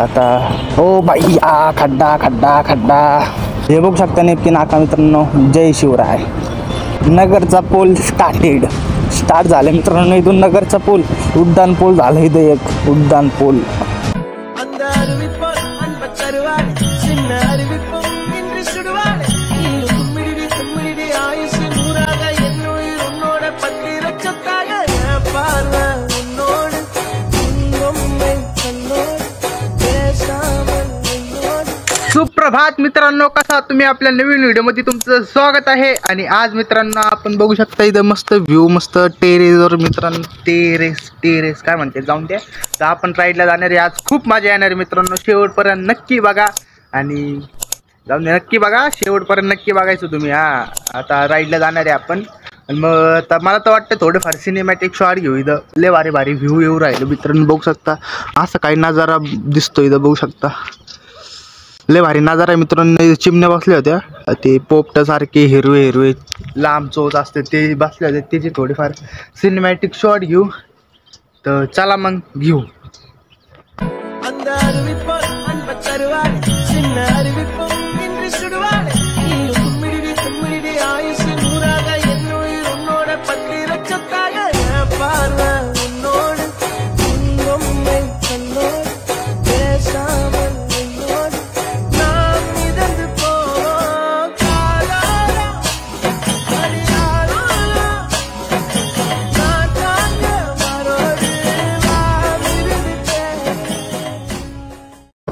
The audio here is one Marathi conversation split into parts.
आता ओ बाई खड्डा खड्डा खड्डा हे बघू शकता नेमकी नाका मित्रांनो. जय शिवराय. नगरचा पूल स्टार्ट झालं मित्रांनो. इथून नगरचा पूल उड्डाण पूल झालं. इथं एक उड्डाण पूल. सुप्रभात मित्रांनो, कसा तुम्ही आपल्या नवीन व्हिडिओमध्ये तुमचं स्वागत आहे. आणि आज मित्रांनो आपण बघू शकता इथं मस्त व्ह्यू, मस्त टेरेसवर मित्रांनो. टेरेस काय म्हणते जाऊन द्या. तर आपण राईडला जाणार आहे आज. खूप मजा येणार आहे मित्रांनो. शेवटपर्यंत नक्की बघा आणि जाऊन द्या. नक्की बघा, शेवटपर्यंत नक्की बघायचं तुम्ही. आता राईडला जाणार आहे आपण. आणि मग आता मला तर वाटतं थोडेफार सिनेमॅटिक शॉट घेऊ. इथं लय भारी व्ह्यू येऊ राहिलं मित्रांनो. बघू शकता असं काही नजारा दिसतो इथं. बघू शकता लय भारी नजारा आहे मित्रांनो. चिमण्या बसल्या होत्या, ते पोपटासारखे हिरवे लांब चोच असते ते बसले होते. त्याची थोडीफार सिनेमॅटिक शॉट घेऊ. तर चला मग घेऊ.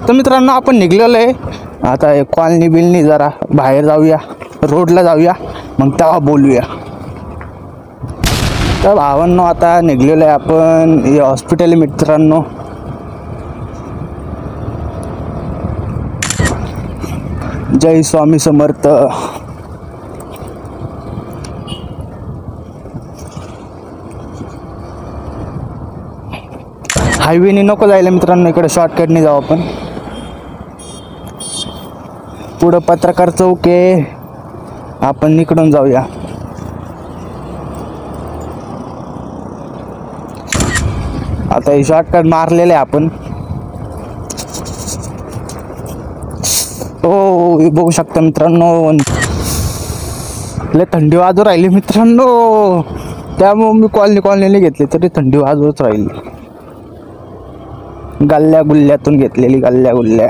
तर मित्रांनो आपण निघलेलो आहे आता. कॉलनी बिलनी जरा बाहेर जाऊया, रोडला जाऊया, मग तेव्हा बोलूया. तर भावांनो आता निघलेलो आहे आपण. हे हॉस्पिटल मित्रांनो. जय स्वामी समर्थ. हायवेने नको जायला मित्रांनो, इकडे शॉर्टकटने जाऊ आपण. पुढं पत्रकार चौक आहे, आपण इकडून जाऊया. आता हे शॉर्टकट मारलेलं आहे आपण. हो बघू शकता मित्रांनो, लय थंडी वाजू राहिली मित्रांनो. त्यामुळे मी कॉलनीने घेतली तरी थंडी वाजवत राहिली. गल्ल्या गुल्ल्यातून घेतलेली गल्ल्या गुल्ल्या.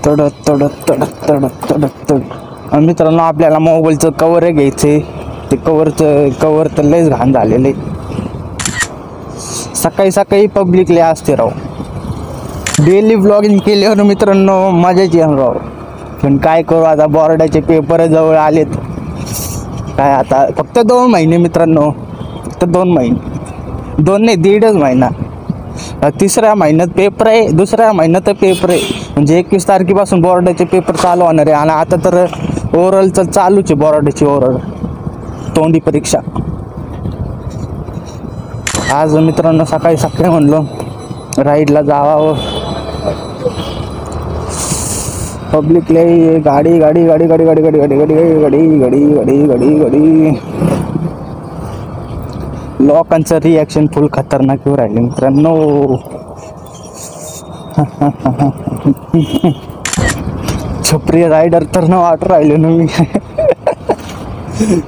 तडत मित्रांनो आपल्याला मोबाईलचं कवर घ्यायचंय. ते कवर तर लयच घाण झालेलं आहे. सकाळी पब्लिकले असते राव. डेली व्लॉगिंग केल्यावर मित्रांनो मजाच येणार राव. पण काय करू आता, बोर्डाचे पेपर जवळ आलेत. काय आता फक्त 2 महिने मित्रांनो, फक्त 2 महिने. 2 नाही 1.5 महिना. 3ऱ्या महिन्यात पेपर आहे, 2ऱ्या महिन्यात पेपर आहे. म्हणजे 21 तारखेपासून बोर्डाचे पेपर चालू होणार आहे. आणि आता तर ओरलचं चालूच आहे, बोर्डाची ओरल तोंडी परीक्षा. आज मित्रांनो सकाळी म्हणलो राईडला जावावं. पब्लिक लय गाडी लोकांचं रिॲक्शन फुल खतरनाक येऊ राहिले मित्रांनो. छपरी रायडर तर न वाटू राहिले ना मी.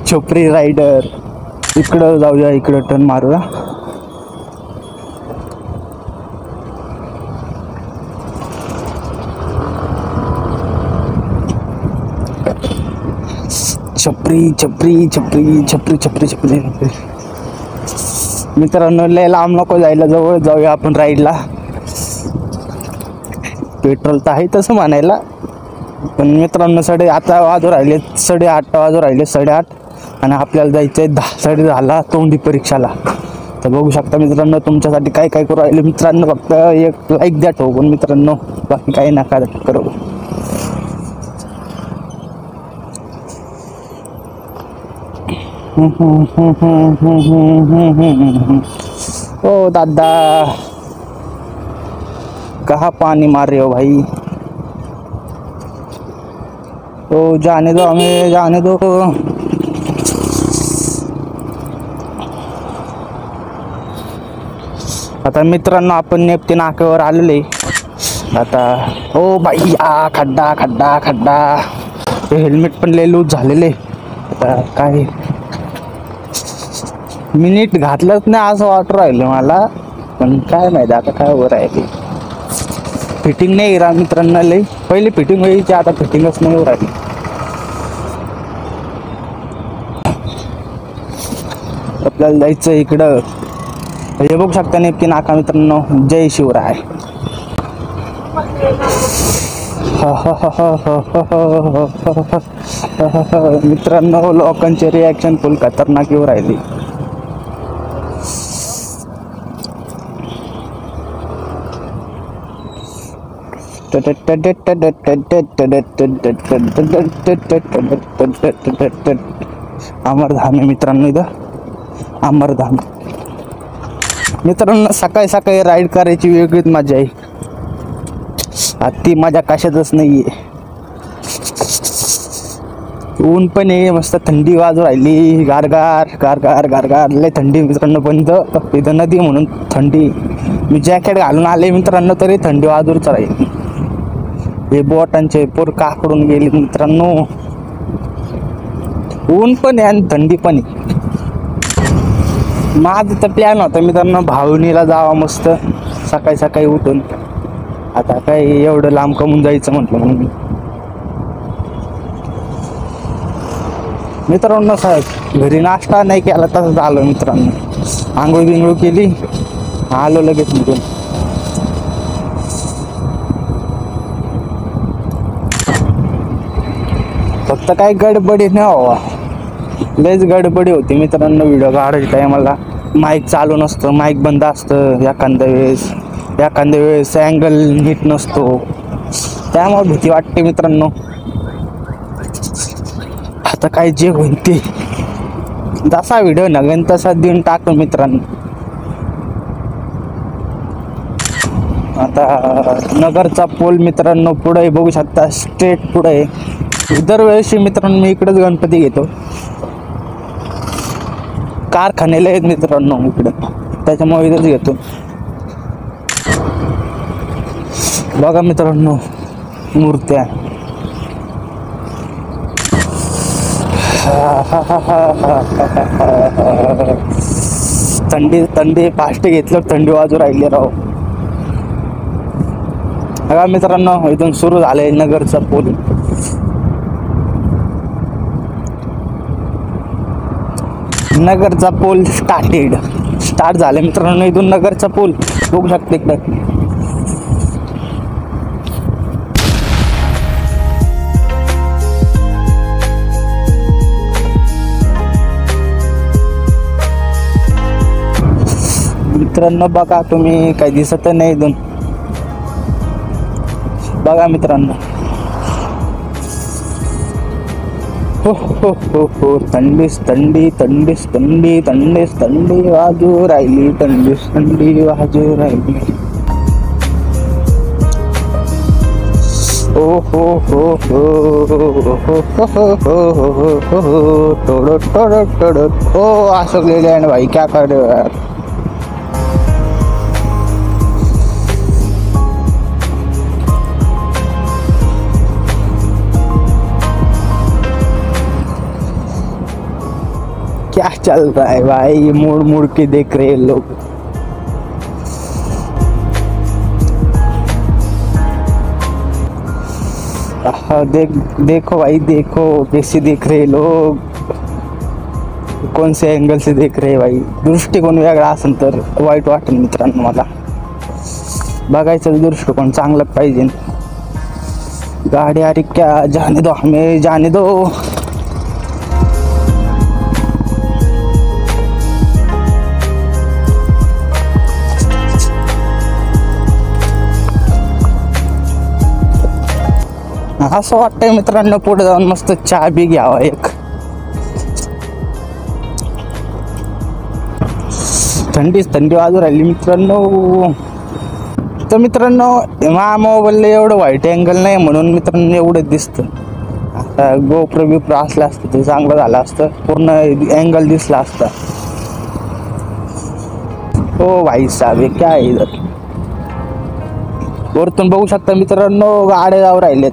छपरी रायडर. इकडं जाऊया, इकडं टर्न मारूया. छपरी मित्रांनो लय लांब नको जायला, जवळ जाऊया आपण राईडला. पेट्रोल तर आहे तसं म्हणायला, पण मित्रांनो 8:30 वाजू राहिले. 8:30 आणि आपल्याला जायचं आहे 10:30 तोंडी परीक्षाला. तर बघू शकता मित्रांनो तुमच्यासाठी काय करू राहिले मित्रांनो. फक्त एक लाईक द्या ठोकून मित्रांनो, बाकी काही नका करू. ओ दादा कहाँ पानी मार रहे हो भाई. तो जाने दो, हमें जाने दो. आता मित्रांनो आपण नेप्ते नाक्यावर आलेले. आता ओ बाई खड्डा खड्डा खड्डा. ते हेल्मेट पण लय लूज झालेले. आता काय मिनिट घातलंच नाही असं वाटू राहिलं मला, पण काय माहिती आता काय वर आहे ते. फिटिंग नाही रा मित्रांना लई. पहिली फिटिंग व्हायची, आता फिटिंगच नाही राहिली. आपल्याला जायचं इकडं. हे बघू शकता नेमकी नाका मित्रांनो. जय शिवराय. मित्रांनो लोकांचे रिॲक्शन फुल खतरनाक येऊ राहिली. अमरधाम आहे मित्रांनो, इथं अमरधाम. मित्रांनो सकाळी सकाळी राईड करायची वेगळीच मजा आहे. ती मजा कशातच नाहीये. ऊन पण आहे, मस्त थंडी वाजू राहिली. गारगार गारगार गारगार लय थंडी मित्रांनो. पण इथं नदी म्हणून थंडी. मी जॅकेट घालून आले मित्रांनो, तरी थंडी वाजूच राहील. हे बोटांचे पोर काकडून गेले मित्रांनो. ऊन पण आहे आणि थंडी पण आहे. माझं तर प्लॅन होता मित्रांनो भावनीला जावा मस्त सकाळी सकाळी उठून. आता काय एवढं लांब कमून जायचं म्हटलं म्हणून मित्रांनो. साहेब घरी नाश्ता नाही केला तसंच आलो मित्रांनो. आंघोळ बिंघोळ केली, आलो लगेच निघून. फक्त काय गडबडी नाही हवा, लयच गडबडी होती मित्रांनो. व्हिडिओ काढायच्या टायमाला माईक चालू नसतं, माईक बंद असतं एखाद्या वेळेस अँगल नीट नसतो, त्यामुळे भीती वाटते मित्रांनो. आता काय जे होईल ते, जसा व्हिडिओ नगेन तसा देऊन टाकतो मित्रांनो. आता नगरचा पूल मित्रांनो पुढे बघू शकता, स्ट्रेट पुढे. दरवेळेस मित्रांनो मी इकडेच गणपती घेतो. कारखान्याला आहेत मित्रांनो इकडं, त्याच्यामुळे इथंच घेतो. बघा मित्रांनो मूर्त्या. थंडी फास्ट घेतलं, थंडी वाजू राहिली राव. बघा मित्रांनो इथून सुरू झालंय नगरचा पूल. नगरचा पूल स्टार्ट झालं मित्रांनो. इथून नगरचा पूल बघू शकते इकडे. मित्रांनो बघा तुम्ही, काही दिसत नाही इथून. बघा मित्रांनो. हो थंडीच थंडी वाजू राहिली. थंडी वाजू राहिली. हो अशोक लेलैंड भाई क्या कर रहे हो यार. क्या चल रहा है भाई, मुड़ मुड़ के देख रहे हैं लोग. देखो भाई, देखो कैसे देख रहे लोग, कौन से एंगल से देख रहे भाई. दृष्टिकोन वेगळा असेल तर वाईट वाटेल मित्रांनो मला. बघायचं दृष्टिकोन चांगला पाहिजे. गाडी अरे क्या, जाने दो हमें, जाने दो. असं वाटतंय मित्रांनो पुढे जाऊन मस्त चहा बी घ्यावा एक. थंडी वाजू राहिली मित्रांनो. तर मित्रांनो माझ्या मोबाईलला एवढं व्हाईट अँगल नाही म्हणून मित्रांनो एवढं दिसतं. आता गोप्रो बिप्रो असलं असतं ते चांगलं झालं असतं, पूर्ण अँगल दिसला असता. ओ भाई साहब हे काय आहे इधर. वरतून बघू शकता मित्रांनो गाड्या जाऊ राहिलेत.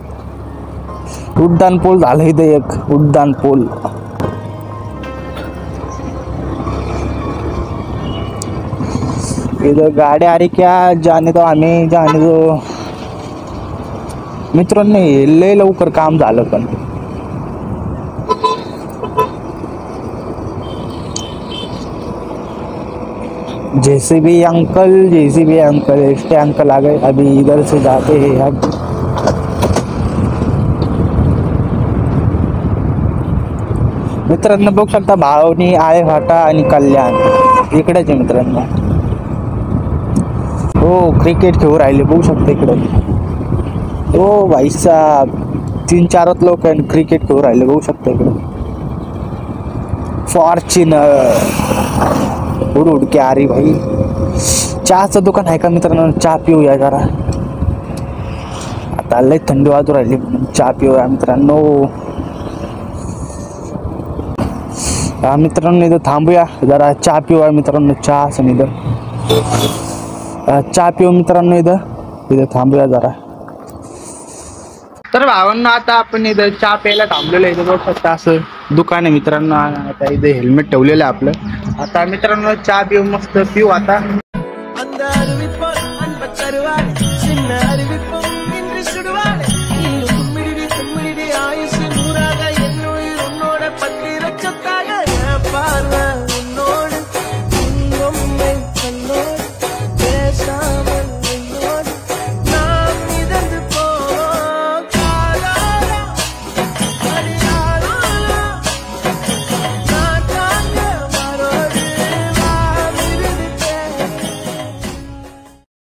उड्डाण पूल झालं इथं एक उड्डाण पूल. इधर गाड्या आ रही क्या जाने दो आम्ही जाने दो. मित्रांनो लय लवकर काम झालं पण. जेसीबी अंकल इसके अंकल आ गए. अभी इधर से जाते हैं अब. मित्रांनो बघू शकता भावनी आळे फाटा आणि कल्याण इकडेच आहे मित्रांनो. हो क्रिकेट खेळू राहिले बघू शकता इकडे. ओ भाई साहब 3-4 लोक क्रिकेट खेळू राहिले बघू शकता इकडे. फॉर्च्युनर उड उड के आ रही भाई. चहाचं दुकान आहे का मित्रांनो. चहा पिऊया जरा. आता लय थंडी वाजू राहिली चहा पिऊया मित्रांनो. मित्रांनो इथं थांबूया जरा चहा पिऊया मित्रांनो. चहा असं इथं चहा पिऊ मित्रांनो. इथं थांबूया जरा. तर भावांना आता आपण इथं चहा प्यायला थांबलेलं इथं बघू शकता असं दुकान आहे मित्रांनो. आता इथे हेल्मेट ठेवलेलं आहे आपलं. आता मित्रांनो चहा पिऊ मस्त पिऊ आता.